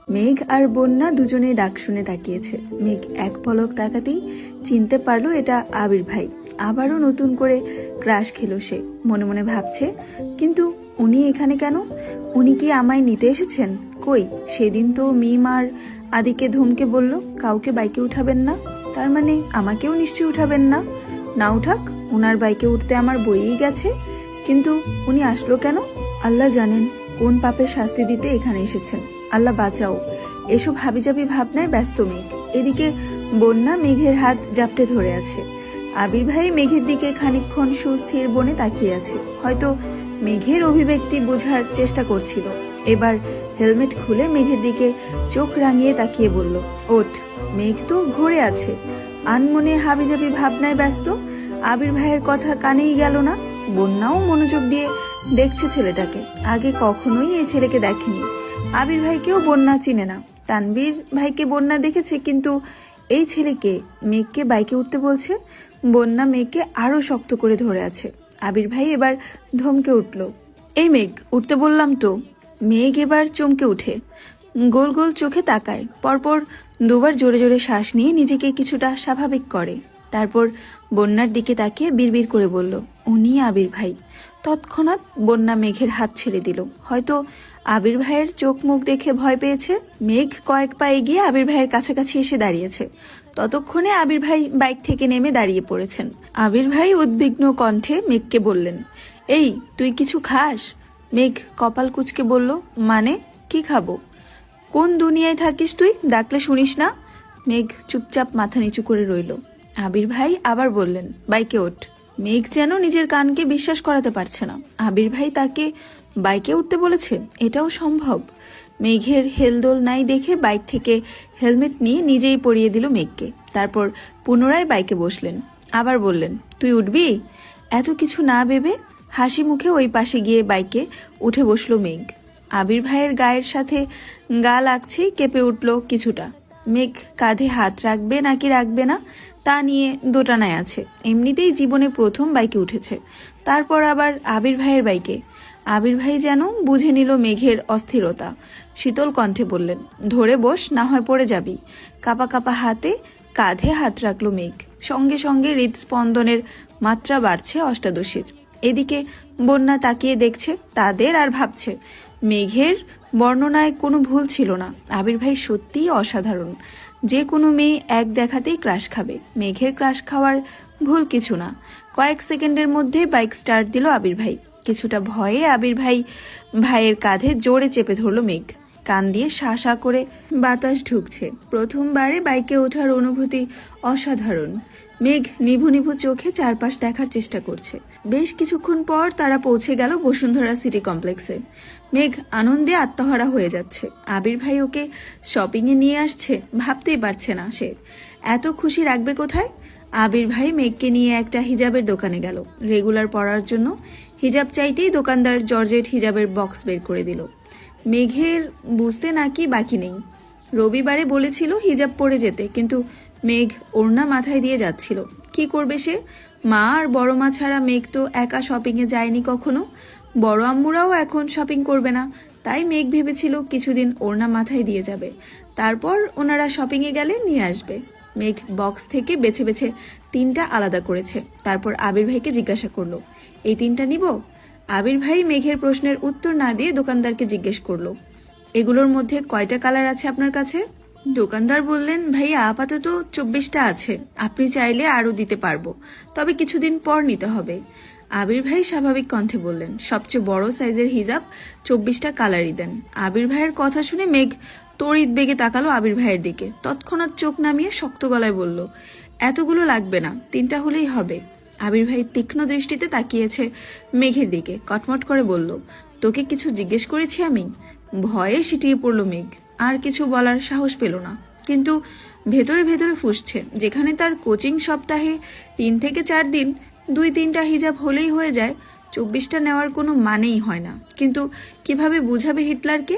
মেঘ আর বন্যা দুজনেই ডাক শুনে তাকিয়েছে। মেঘ এক পলক তাকাতেই চিনতে পারলো এটা আবির ভাই। আবারও নতুন করে ক্রাশ খেলো সে। মনে মনে ভাবছে, কিন্তু উনি এখানে কেন? উনি কি আমায় নিতে এসেছেন? কই, সেদিন তো মিম আর আদিকে ধমকে বলল কাউকে বাইকে উঠাবেন না। তার মানে আমাকেও নিশ্চয়ই উঠাবেন না। না উঠাক, উনার বাইকে উঠতে আমার বইয়েই গেছে। কিন্তু উনি আসলো কেন? আল্লাহ জানেন কোন পাপের শাস্তি দিতে এখানে এসেছেন। আল্লাহ বাঁচাও। এসব হাবিজাবি ভাবনায় ব্যস্ত মেঘ। এদিকে বন্যা মেঘের হাত জাপটে ধরে আছে। আবির ভাই মেঘের দিকে খানিকক্ষণ সুস্থির বনে তাকিয়ে আছে। হয়তো মেঘের অভিব্যক্তি বোঝার চেষ্টা করছিল। এবার হেলমেট খুলে মেঘের দিকে চোখ রাঙিয়ে তাকিয়ে বলল, ওঠ। মেঘ তো ঘুরে আছে, আনমনে হাবিজাবি ভাবনায় ব্যস্ত। আবির ভাইয়ের কথা কানেই গেল না। বন্যাও মনোযোগ দিয়ে দেখছে ছেলেটাকে। আগে কখনোই এই ছেলেকে দেখেনি। আবির ভাইকেও বন্যা চিনে না। তানবীর ভাইকে বন্যা দেখেছে, কিন্তু এই ছেলেকে মেঘকে বাইকে উঠতে বলছে। বন্যা মেঘকে আরো শক্ত করে ধরে আছে। আবির ভাই এবার ধমকে উঠল, এই মেঘ, উঠতে বললাম তো। মেঘ এবার চমকে উঠে গোল গোল চোখে তাকায়। পরপর দুবার জোরে জোরে শ্বাস নিয়ে নিজেকে কিছুটা স্বাভাবিক করে। তারপর বন্যার দিকে তাকিয়ে বিড়বিড় করে বলল, উনি আবির ভাই। তৎক্ষণাৎ বন্যা মেঘের হাত ছেড়ে দিল। হয়তো আবির ভাইয়ের চোখ মুখ দেখে ভয় পেয়েছে। মেঘ কয়েক পা এগিয়ে আবির ভাইয়ের কাছাকাছি এসে দাঁড়িয়েছে। ততক্ষণে আবির ভাই বাইক থেকে নেমে দাঁড়িয়ে পড়েছেন। আবির ভাই উদ্বিগ্ন কণ্ঠে মেঘকে বললেন, এই তুই কিছু খাস? মেঘ কপাল কুঁচকে বলল, মানে কি খাবো? কোন দুনিয়ায় থাকিস তুই? ডাকলে শুনিস না? মেঘ চুপচাপ মাথা নিচু করে রইল। আবির ভাই আবার বললেন, বাইকে ওঠ। মেঘ যেন নিজের কানকে বিশ্বাস করাতে পারছে না। আবির ভাই তাকে বাইকে উঠতে বলেছে? এটাও সম্ভব? মেঘের হেলদোল নাই দেখে বাইক থেকে হেলমেট নিয়ে নিজেই পরিয়ে দিল মেঘকে। তারপর পুনরায় বাইকে বসলেন। আবার বললেন, তুই উঠবি? এত কিছু না ভেবে হাসি মুখে ওই পাশে গিয়ে বাইকে উঠে বসলো মেঘ। আবির ভাইয়ের গায়ের সাথে গা লাগছেই কেঁপে উঠল কিছুটা। মেঘ কাঁধে হাত রাখবে নাকি রাখবে না তা নিয়ে দোটানায় আছে। এমনিতেই জীবনে প্রথম বাইকে উঠেছে, তারপর আবার আবির ভাইয়ের বাইকে। আবির ভাই যেন বুঝে নিল মেঘের অস্থিরতা। শীতল কণ্ঠে বললেন, ধরে বস, না হয় পড়ে যাবি। কাপা কাপা হাতে কাঁধে হাত রাখলো মেঘ। সঙ্গে সঙ্গে হৃদস্পন্দনের মাত্রা বাড়ছে অষ্টাদশীর। এদিকে বন্যা তাকিয়ে দেখছে তাদের আর ভাবছে, মেঘের বর্ণনায় কোনো ভুল ছিল না। আবির ভাই সত্যিই অসাধারণ। যে কোনো মেয়ে এক দেখাতেই ক্রাশ খাবে। মেঘের ক্রাশ খাওয়ার ভুল কিছু না। কয়েক সেকেন্ডের মধ্যে বাইক স্টার্ট দিল আবির ভাই। কিছুটা ভয়ে আবির ভাইয়ের কাঁধে জোরে চেপে ধরল মেঘ। কান দিয়ে শা শা করে বাতাস ঢুকছে। প্রথমবারে বাইকে ওঠার অনুভূতি অসাধারণ। মেঘ নিভু নিভু চোখে চারপাশ দেখার চেষ্টা করছে। বেশ কিছুক্ষণ পর তারা পৌঁছে গেল বসুন্ধরা সিটি কমপ্লেক্সে। মেঘ আনন্দে আত্মহারা হয়ে যাচ্ছে। আবির ভাই ওকে শপিংয়ে নিয়ে আসছে, ভাবতেই পারছে না সে। এত খুশি রাখবে কোথায়? আবির ভাই মেঘকে নিয়ে একটা হিজাবের দোকানে গেল। রেগুলার পরার জন্য হিজাব চাইতেই দোকানদার জর্জেট হিজাবের বক্স বের করে দিল। মেঘের বুঝতে নাকি বাকি নেই। রবিবারে বলেছিল হিজাব পরে যেতে, কিন্তু মেঘ ওড়না মাথায় দিয়ে যাচ্ছিল। কি করবে সে? মা আর বড় মা ছাড়া মেঘ তো একা শপিংয়ে যায়নি কখনো। বড় আম্মুরাও এখন শপিং করবে না। তাই মেঘ ভেবেছিল কিছুদিন ওড়না মাথায় দিয়ে যাবে, তারপর ওনারা শপিংয়ে গেলে নিয়ে আসবে। মেঘ বক্স থেকে বেছে বেছে 3টা আলাদা করেছে। তারপর আবির ভাইকে জিজ্ঞাসা করলো, এই 3টা নিব? আবির ভাই মেঘের প্রশ্নের উত্তর না দিয়ে দোকানদারকে জিজ্ঞেস করলো, এগুলোর মধ্যে কয়টা কালার আছে আপনার কাছে? দোকানদার বললেন, ভাইয়া আপাতত 24টা আছে, আপনি চাইলে আরো দিতে পারবো, তবে কিছুদিন পর নিতে হবে। আবির ভাই স্বাভাবিক কণ্ঠে বললেন, সবচেয়ে বড় সাইজের হিজাব 24টা কালারই দেন। আবির ভাইয়ের কথা শুনে মেঘ তড়িৎ বেগে তাকালো আবির ভাইয়ের দিকে। তৎক্ষণাৎ চোখ নামিয়ে শক্ত গলায় বলল, এতগুলো লাগবে না, 3টা হলেই হবে। আবির ভাই তীক্ষ্ণ দৃষ্টিতে তাকিয়েছে মেঘের দিকে। কটমট করে বলল, তোকে কিছু জিজ্ঞেস করেছি আমি? ভয়ে সিটিয়ে পড়ল মেঘ। আর কিছু বলার সাহস পেল না, কিন্তু ভেতরে ভেতরে ফুঁসছে। যেখানে তার কোচিং সপ্তাহে 3 থেকে 4 দিন 2-3টা হিজাব হলেই হয়ে যায়, 24টা নেওয়ার কোনো মানেই হয় না। কিন্তু কিভাবে বুঝাবে হিটলারকে?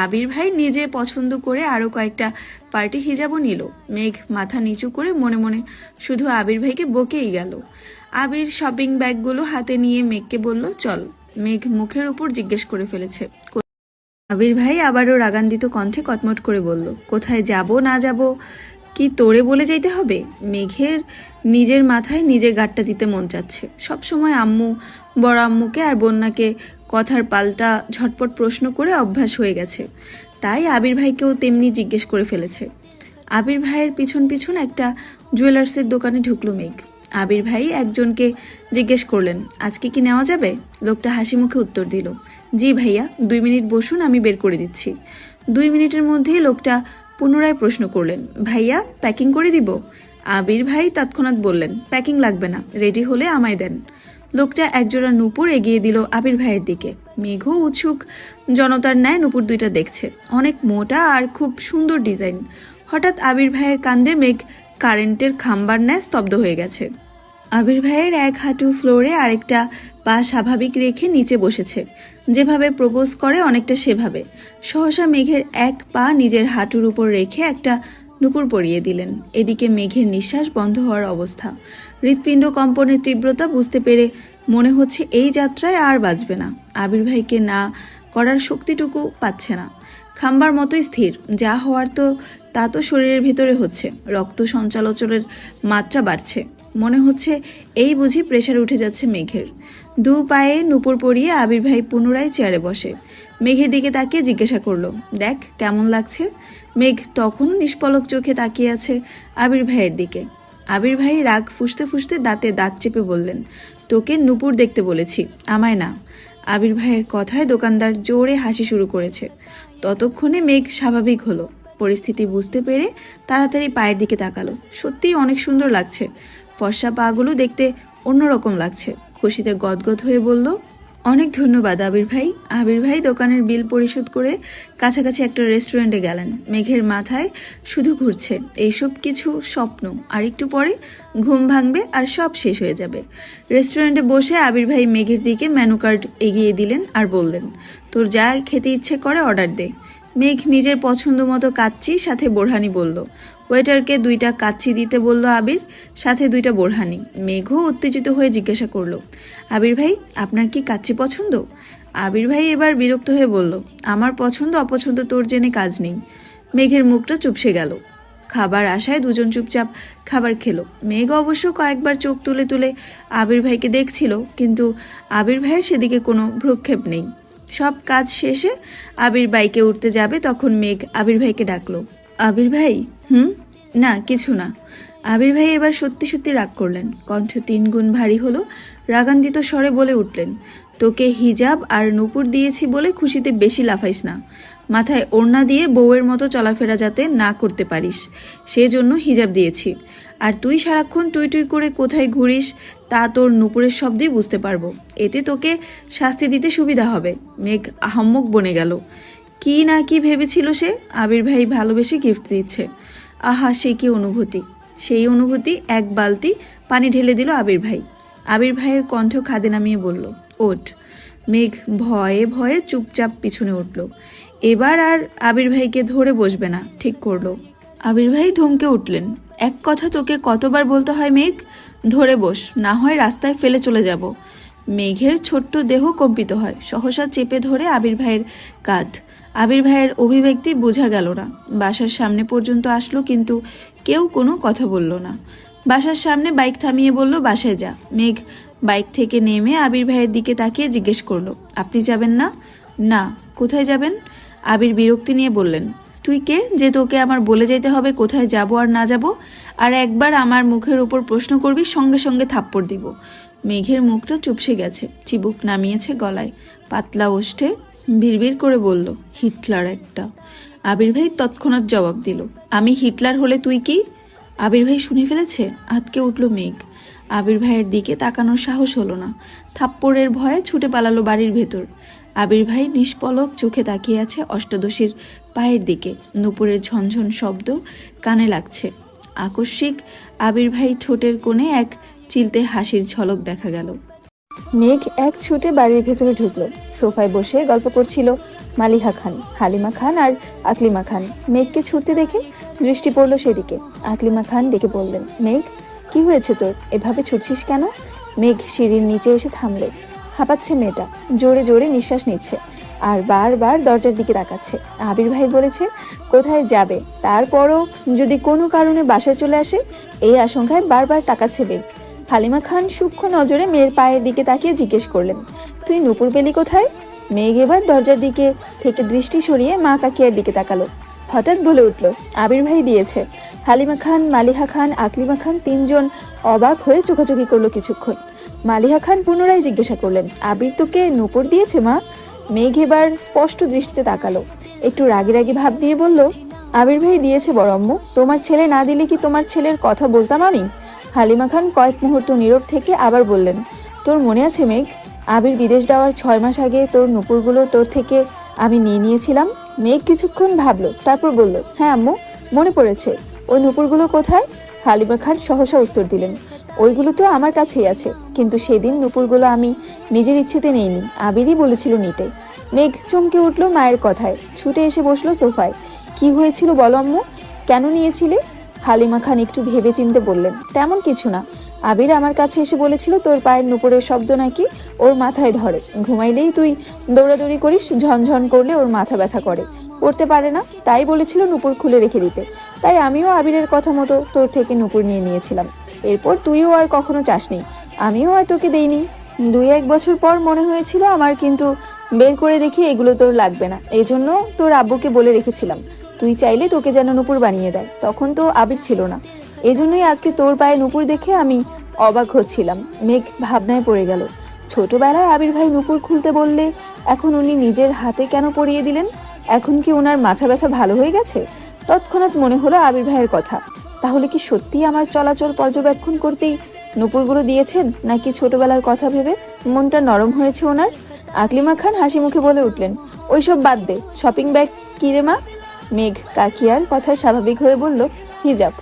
আবির ভাই নিজে পছন্দ করে আরো কয়েকটা পার্টি হিজাবও নিল। মেঘ মাথা নিচু করে মনে মনে শুধু আবির ভাইকে বকেই গেল। আবির শপিং ব্যাগগুলো হাতে নিয়ে মেঘকে বলল, চল। মেঘ মুখের উপর জিজ্ঞেস করে ফেলেছে, আবির ভাই আবারও রাগান্বিত কণ্ঠে কটমট করে বলল, কোথায় যাব না যাব কি তোরে বলে যাইতে হবে? মেঘের নিজের মাথায় নিজে গাঁটটা দিতে মন চাচ্ছে। সবসময় আম্মু, বড় আম্মুকে আর বন্যাকে কথার পাল্টা ঝটপট প্রশ্ন করে অভ্যাস হয়ে গেছে। তাই আবির ভাইকেও তেমনি জিজ্ঞেস করে ফেলেছে। আবির ভাইয়ের পিছন পিছন একটা জুয়েলার্সের দোকানে ঢুকলো মেঘ। আবির ভাই একজনকে জিজ্ঞেস করলেন, আজকে কি নেওয়া যাবে? লোকটা হাসি মুখে উত্তর দিল, জি ভাইয়া, 2 মিনিট বসুন, আমি বের করে দিচ্ছি। 2 মিনিটের মধ্যেই লোকটা পুনরায় প্রশ্ন করলেন, ভাইয়া প্যাকিং করে দিব? আবির ভাই তৎক্ষণাৎ বললেন, প্যাকিং লাগবে না, রেডি হলে আমায় দেন। লোকটা একজোড়া নূপুর এগিয়ে দিল আবির ভাইয়ের দিকে। মেঘও উৎসুক জনতার ন্যায় নূপুর দুইটা দেখছে। অনেক মোটা আর খুব সুন্দর ডিজাইন। হঠাৎ আবির ভাইয়ের কাণ্ডে মেঘ কারেন্টের খাম্বার ন্যায় স্তব্ধ হয়ে গেছে। আবির ভাইয়ের এক হাঁটু ফ্লোরে আরেকটা পা স্বাভাবিক রেখে নিচে বসেছে। যেভাবে প্রপোজ করে অনেকটা সেভাবে। সহসা মেঘের এক পা নিজের হাঁটুর উপর রেখে একটা নূপুর পরিয়ে দিলেন। এদিকে মেঘের নিঃশ্বাস বন্ধ হওয়ার অবস্থা। হৃৎপিণ্ড কম্পনের তীব্রতা বুঝতে পেরে মনে হচ্ছে এই যাত্রায় আর বাঁচবে না। আবির ভাইকে না করার শক্তিটুকু পাচ্ছে না। খাম্বার মতোই স্থির। যা হওয়ার তা তো শরীরের ভেতরে হচ্ছে। রক্ত সঞ্চালনের মাত্রা বাড়ছে। মনে হচ্ছে এই বুঝি প্রেশার উঠে যাচ্ছে মেঘের। 2 পায়ে নূপুর পরিয়ে আবির ভাই পুনরায় চেয়ারে বসে। মেঘের দিকে তাকিয়ে জিজ্ঞাসা করলো, দেখ কেমন লাগছে? মেঘ তখনও নিষ্পলক চোখে তাকিয়ে আছে আবির ভাইয়ের দিকে। আবির ভাই রাগ ফুঁসতে ফুঁসতে দাঁতে দাঁত চেপে বললেন, তোকে নূপুর দেখতে বলেছি, আমায় না। আবির ভাইয়ের কথায় দোকানদার জোরে হাসি শুরু করেছে। ততক্ষণে মেঘ স্বাভাবিক হলো। পরিস্থিতি বুঝতে পেরে তাড়াতাড়ি পায়ের দিকে তাকালো। সত্যিই অনেক সুন্দর লাগছে। ফর্সা পাগুলো দেখতে অন্যরকম লাগছে। খুশিতে গদগদ হয়ে বলল, অনেক ধন্যবাদ আবির ভাই। আবির ভাই দোকানের বিল পরিশোধ করে কাছাকাছি একটা রেস্টুরেন্টে গেলেন। মেঘের মাথায় শুধু ঘুরছে এইসব কিছু স্বপ্ন। আর একটু পরে ঘুম ভাঙবে আর সব শেষ হয়ে যাবে। রেস্টুরেন্টে বসে আবির ভাই মেঘের দিকে মেনু কার্ড এগিয়ে দিলেন আর বললেন, তোর যা খেতে ইচ্ছে করে অর্ডার দে। মেঘ নিজের পছন্দ মতো কাচ্চি সাথে বোরহানি বলল। ওয়েটারকে 2টা কাচ্চি দিতে বলল আবির, সাথে 2টা বোরহানি। মেঘও উত্তেজিত হয়ে জিজ্ঞাসা করলো, আবির ভাই আপনার কি কাচ্চি পছন্দ? আবির ভাই এবার বিরক্ত হয়ে বলল, আমার পছন্দ অপছন্দ তোর জেনে কাজ নেই। মেঘের মুখটা চুপসে গেল। খাবার আশায় দুজন চুপচাপ খাবার খেলো। মেঘ অবশ্য কয়েকবার চোখ তুলে তুলে আবির ভাইকে দেখছিল, কিন্তু আবির ভাইয়ের সেদিকে কোনো ভ্রুক্ষেপ নেই। সব কাজ শেষে আবির বাইকে উঠতে যাবে, তখন মেঘ আবির ভাইকে ডাকলো, আবির ভাই। না কিছু না। আবির ভাই এবার সত্যি সত্যি রাগ করলেন। কণ্ঠ 3 গুণ ভারী হলো। রাগান্বিত স্বরে বলে উঠলেন, তোকে হিজাব আর নূপুর দিয়েছি বলে খুশিতে বেশি লাফাইস না। মাথায় ওড়না দিয়ে বউয়ের মতো চলাফেরা যাতে না করতে পারিস, সেজন্য হিজাব দিয়েছি। আর তুই সারাক্ষণ টুই টুই করে কোথায় ঘুরিস তা তোর নূপুরের শব্দেই বুঝতে পারবো। এতে তোকে শাস্তি দিতে সুবিধা হবে। মেঘ আহাম্মক বনে গেল। কি না কি ভেবেছিল সে। আবির ভাই ভালোবেসে গিফট দিচ্ছে। আহা, সে কি অনুভূতি! সেই অনুভূতি 1 বালতি পানি ঢেলে দিল আবির ভাই। আবির ভাইয়ের কণ্ঠ খাদে নামিয়ে বলল, ওঠ। মেঘ ভয়ে ভয়ে চুপচাপ পিছনে উঠল। এবার আর আবির ভাইকে ধরে বসবে না ঠিক করলো। আবির ভাই ধমকে উঠলেন, এক কথা তোকে কতবার বলতে হয় মেঘ, ধরে বস, না হয় রাস্তায় ফেলে চলে যাব। মেঘের ছোট্ট দেহ কম্পিত হয়। সহসা চেপে ধরে আবির ভাইয়ের কাঁধ। আবির ভাইয়ের অভিব্যক্তি বোঝা গেল না। বাসার সামনে পর্যন্ত আসলো, কিন্তু কেউ কোনো কথা বলল না। বাসার সামনে বাইক থামিয়ে বলল, বাসায় যা। মেঘ বাইক থেকে নেমে আবির ভাইয়ের দিকে তাকিয়ে জিজ্ঞেস করলো, আপনি যাবেন না? না। কোথায় যাবেন? আবির বিরক্তি নিয়ে বললেন, তুই কে যে তোকে আমার বলে যেতে হবে কোথায় যাব আর না যাব? আর একবার আমার মুখের উপর প্রশ্ন করবি, সঙ্গে সঙ্গে থাপ্পড় দিব। মেঘের মুখটা চুপসে গেছে। চিবুক নামিয়েছে গলায়। পাতলা ওষ্ঠে বিড়বিড় করে বলল, হিটলার একটা। আবির ভাই তৎক্ষণাৎ জবাব দিল, আমি হিটলার হলে তুই কি? আবির ভাই শুনে ফেলেছে। আতকে উঠল মেঘ। আবির ভাইয়ের দিকে তাকানোর সাহস হলো না। থাপ্পড়ের ভয়ে ছুটে পালালো বাড়ির ভেতর। আবির ভাই নিষ্পলক চোখে তাকিয়ে আছে অষ্টাদশীর পায়ের দিকে। নূপুরের ঝনঝন শব্দ কানে লাগছে। আকস্মিক আবির ভাই ঠোঁটের কোণে এক চিলতে হাসির ঝলক দেখা গেল। মেঘ এক ছুটে বাড়ির ভেতরে ঢুকলো। সোফায় বসে গল্প করছিল মালিহা খান, হালিমা খান আর আকলিমা খান। মেঘকে ছুটতে দেখে দৃষ্টি পড়ল সেদিকে। আকলিমা খান ডেকে বললেন, মেঘ কি হয়েছে তোর, এভাবে ছুটছিস কেন? মেঘ সিঁড়ির নিচে এসে থামলো। হাঁপাচ্ছে মেয়েটা, জোরে জোরে নিঃশ্বাস নিচ্ছে। আর বারবার দরজার দিকে তাকাচ্ছে। আবির ভাই বলেছে কোথায় যাবে, তারপরও যদি কোনো কারণে বাসায় চলে আসে, এই আশঙ্কায় বারবার তাকাচ্ছে মেঘ। হালিমা খান সূক্ষ্ম নজরে মেয়ের পায়ের দিকে তাকিয়ে জিজ্ঞেস করলেন, তুই নূপুর পেলি কোথায়? মেঘ এবার দরজার দিকে থেকে দৃষ্টি সরিয়ে মা কাকিয়ার দিকে তাকালো। হঠাৎ বলে উঠল, আবির ভাই দিয়েছে। হালিমা খান, মালিহা খান, আকলিমা খান তিনজন অবাক হয়ে চোখাচোখি করলো কিছুক্ষণ। মালিহা খান পুনরায় জিজ্ঞাসা করলেন, আবির তোকে নূপুর দিয়েছে মা? মেঘ এবার স্পষ্ট দৃষ্টিতে তাকালো, একটু রাগি রাগি ভাব নিয়ে বলল, আবির ভাই দিয়েছে বড় আম্মু, তোমার ছেলে না দিলে কি তোমার ছেলের কথা বলতাম আমি? হালিমা খান কয়েক মুহূর্ত নীরব থেকে আবার বললেন, তোর মনে আছে মেঘ, আবির বিদেশ যাওয়ার 6 মাস আগে তোর নূপুরগুলো তোর থেকে আমি নিয়ে নিয়েছিলাম? মেঘ কিছুক্ষণ ভাবলো, তারপর বলল, হ্যাঁ আম্মু, মনে পড়েছে। ওই নূপুরগুলো কোথায়? হালিমা খান সহসা উত্তর দিলেন, ওইগুলো তো আমার কাছেই আছে, কিন্তু সেদিন নূপুরগুলো আমি নিজের ইচ্ছেতে নেইনি, আবিরই বলেছিল নিতে। মেঘ চমকে উঠল মায়ের কথায়, ছুটে এসে বসলো সোফায়। কি হয়েছিল বলো আম্মু, কেন নিয়েছিলে? হালিমা খান একটু ভেবে চিনতে বললেন, তেমন কিছু না, আবির আমার কাছে এসে বলেছিল তোর পায়ের নূপুরের শব্দ নাকি ওর মাথায় ধরে, ঘুমাইলেই তুই দৌড়াদৌড়ি করিস, ঝনঝন করলে ওর মাথা ব্যথা করে, পড়তে পারে না, তাই বলেছিল নূপুর খুলে রেখে দিতে। তাই আমিও আবিরের কথা মতো তোর থেকে নূপুর নিয়ে নিয়েছিলাম। এরপর তুইও আর কখনো চাসনি, আমিও আর তোকে দেইনি। 2-1 বছর পর মনে হয়েছিল আমার, কিন্তু বের করে দেখি এগুলো তোর লাগবে না, এজন্য তোর আব্বুকে বলে রেখেছিলাম তুই চাইলে তোকে যেন নূপুর বানিয়ে দেয়। তখন তো আবির ছিল না, এজন্যই আজকে তোর পায়ে নূপুর দেখে আমি অবাক হচ্ছিলাম। মেঘ ভাবনায় পড়ে গেল, ছোটবেলায় আবির ভাই নূপুর খুলতে বললে এখন উনি নিজের হাতে কেন পরিয়ে দিলেন? এখন কি ওনার মাথা ব্যথা ভালো হয়ে গেছে? তৎক্ষণাৎ মনে হলো আবির ভাইয়ের কথা, তাহলে কি সত্যি আমার চলাচল পর্যবেক্ষণ করতেই নূপুরগুলো দিয়েছেন, নাকি ছোটবেলার কথা ভেবে মনটা নরম হয়েছে ওনার? আকলিমা খান হাসি মুখে বলে উঠলেন, ওইসব বাদ দে, শপিং ব্যাগ কি রে মা? মেঘ কাকিয়ার কথায় স্বাভাবিক হয়ে বলল, হিজাব।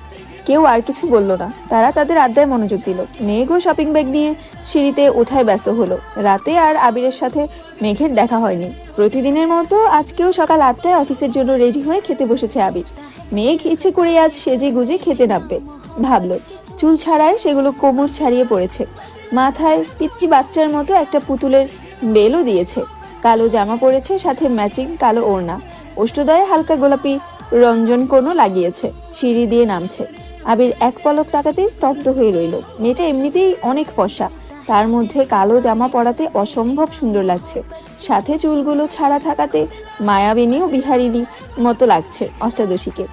কেউ আর কিছু বলল না, তারা তাদের আড্ডায় মনোযোগ দিল। মেঘও শপিং ব্যাগ নিয়ে সিঁড়িতে ওঠায় ব্যস্ত হলো। রাতে আর আবিরের সাথে মেঘের দেখা হয়নি। প্রতিদিনের মতো আজকেও সকাল 8টায় অফিসের জন্য রেডি হয়ে খেতে বসেছে আবির। মেঘ ইচ্ছে করে আজ সেজে গুজে খেতে নামবে ভাবলো। চুল ছাড়ায় সেগুলো কোমর ছাড়িয়ে পড়েছে, মাথায় পিচ্চি বাচ্চার মতো একটা পুতুলের বেলও দিয়েছে, কালো জামা পরেছে, সাথে ম্যাচিং কালো ওড়না, ওষ্ঠদয়ে হালকা গোলাপি রঞ্জন কোনো লাগিয়েছে। সিঁড়ি দিয়ে নামছে। আবির এক পলক তাকাতেই স্তব্ধ হয়ে রইল। মেয়েটা এমনিতেই অনেক ফর্সা, তার মধ্যে কালো জামা পরাতে অসম্ভব সুন্দর লাগছে, সাথে চুলগুলো ছাড়া থাকাতে মায়াবিনী ও বিহারিনী মতো লাগছে অষ্টাদশীকে।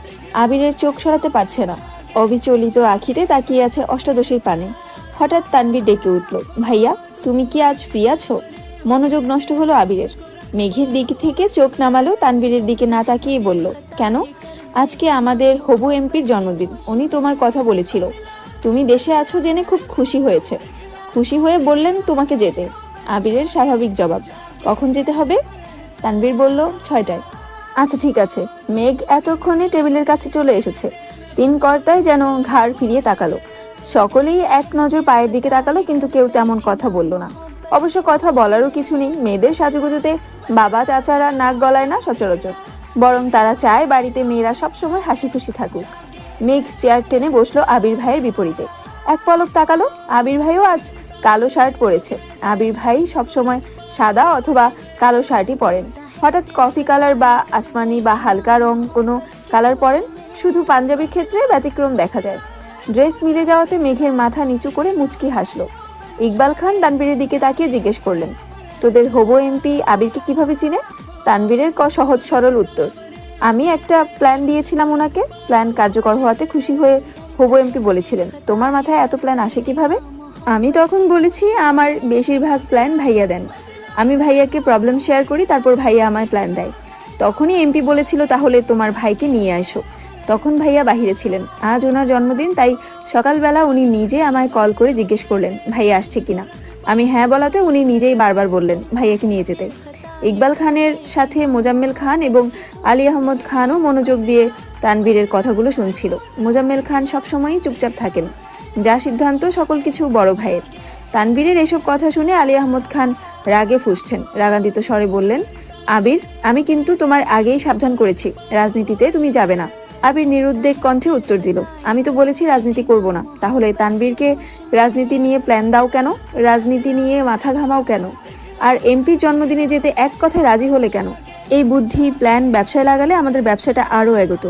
আবিরের চোখ সরাতে পারছে না, অবিচলিত আখিতে তাকিয়ে আছে অষ্টাদশীর পানে। হঠাৎ তানভীর ডেকে উঠল, ভাইয়া তুমি কি আজ ফ্রি আছো? মনোযোগ নষ্ট হলো আবিরের। মেঘের দিক থেকে চোখ নামালো, তানভীরের দিকে না তাকিয়ে বলল, কেন? আজকে আমাদের হবু এমপির জন্মদিন, উনি তোমার কথা বলেছিল, তুমি দেশে আছো জেনে খুব খুশি হয়েছে। খুশি হয়ে বললেন তোমাকে যেতে। আবিরের স্বাভাবিক জবাব, কখন যেতে হবে? তানভীর বলল, 6টায়। আচ্ছা ঠিক আছে। মেঘ এতক্ষণে টেবিলের কাছে চলে এসেছে। 3 কর্তায় যেন ঘাড় ফিরিয়ে তাকালো। সকলেই এক নজর পায়ের দিকে তাকালো, কিন্তু কেউ তেমন কথা বলল না। অবশ্য কথা বলারও কিছু নেই, মেয়েদের সাজুগুজুতে বাবা চাচারা নাক গলায় না সচরাচর, বরং তারা চায় বাড়িতে মেয়েরা সবসময় হাসি খুশি থাকুক। মেঘ চেয়ার টেনে বসলো আবির ভাইয়ের বিপরীতে। এক পলক তাকালো, আবির ভাইও আজ কালো শার্ট পরেছে। আবির ভাই সবসময় সাদা অথবা কালো শার্টই পরেন, হঠাৎ কফি কালার বা আসমানি বা হালকা রং কোনো কালার পরেন, শুধু পাঞ্জাবির ক্ষেত্রে ব্যতিক্রম দেখা যায়। ড্রেস মিলে যাওয়াতে মেঘের মাথা নিচু করে মুচকি হাসলো। ইকবাল খান তানভীরের দিকে তাকিয়ে জিজ্ঞেস করলেন, তোদের হবু এমপি আবিরকে কিভাবে চিনে? তানভীরের সহজ সরল উত্তর, আমি একটা প্ল্যান দিয়েছিলাম ওনাকে, প্ল্যান কার্যকর হওয়াতে খুশি হয়ে হবু এমপি বলেছিলেন, তোমার মাথায় এত প্ল্যান আসে কিভাবে? আমি তখন বলেছি আমার বেশিরভাগ প্ল্যান ভাইয়া দেন, আমি ভাইয়াকে প্রবলেম শেয়ার করি, তারপর ভাইয়া আমায় প্ল্যান দেয়। তখনই এমপি বলেছিল তাহলে তোমার ভাইকে নিয়ে আসো। তখন ভাইয়া বাহিরে ছিলেন, আজ ওনার জন্মদিন, তাই সকালবেলা উনি নিজে আমায় কল করে জিজ্ঞেস করলেন ভাইয়া আসছে কিনা। আমি হ্যাঁ বলাতে উনি নিজেই বারবার বললেন ভাইয়াকে নিয়ে যেতে। ইকবাল খানের সাথে মোজাম্মেল খান এবং আলী আহমদ খানও মনোযোগ দিয়ে তানভীরের কথাগুলো শুনছিল। মোজাম্মেল খান সবসময়ই চুপচাপ থাকেন, যা সিদ্ধান্ত সকল কিছু বড় ভাইয়ের। তানভীরের এসব কথা শুনে আলী আহমদ খান রাগে ফুঁসছেন, রাগান্বিত স্বরে বললেন, আবির আমি কিন্তু তোমার আগেই সাবধান করেছি, রাজনীতিতে তুমি যাবে না। আবির নিরুদ্বেগ কণ্ঠে উত্তর দিল, আমি তো বলেছি রাজনীতি করব না, তাহলে তানভীরকে রাজনীতি নিয়ে প্ল্যান দাও কেন? রাজনীতি নিয়ে মাথা ঘামাও কেন? আর এমপির জন্মদিনে যেতে এক কথায় রাজি হলে কেন? এই বুদ্ধি প্ল্যান ব্যবসায় লাগালে আমাদের ব্যবসাটা আরও এগোতো।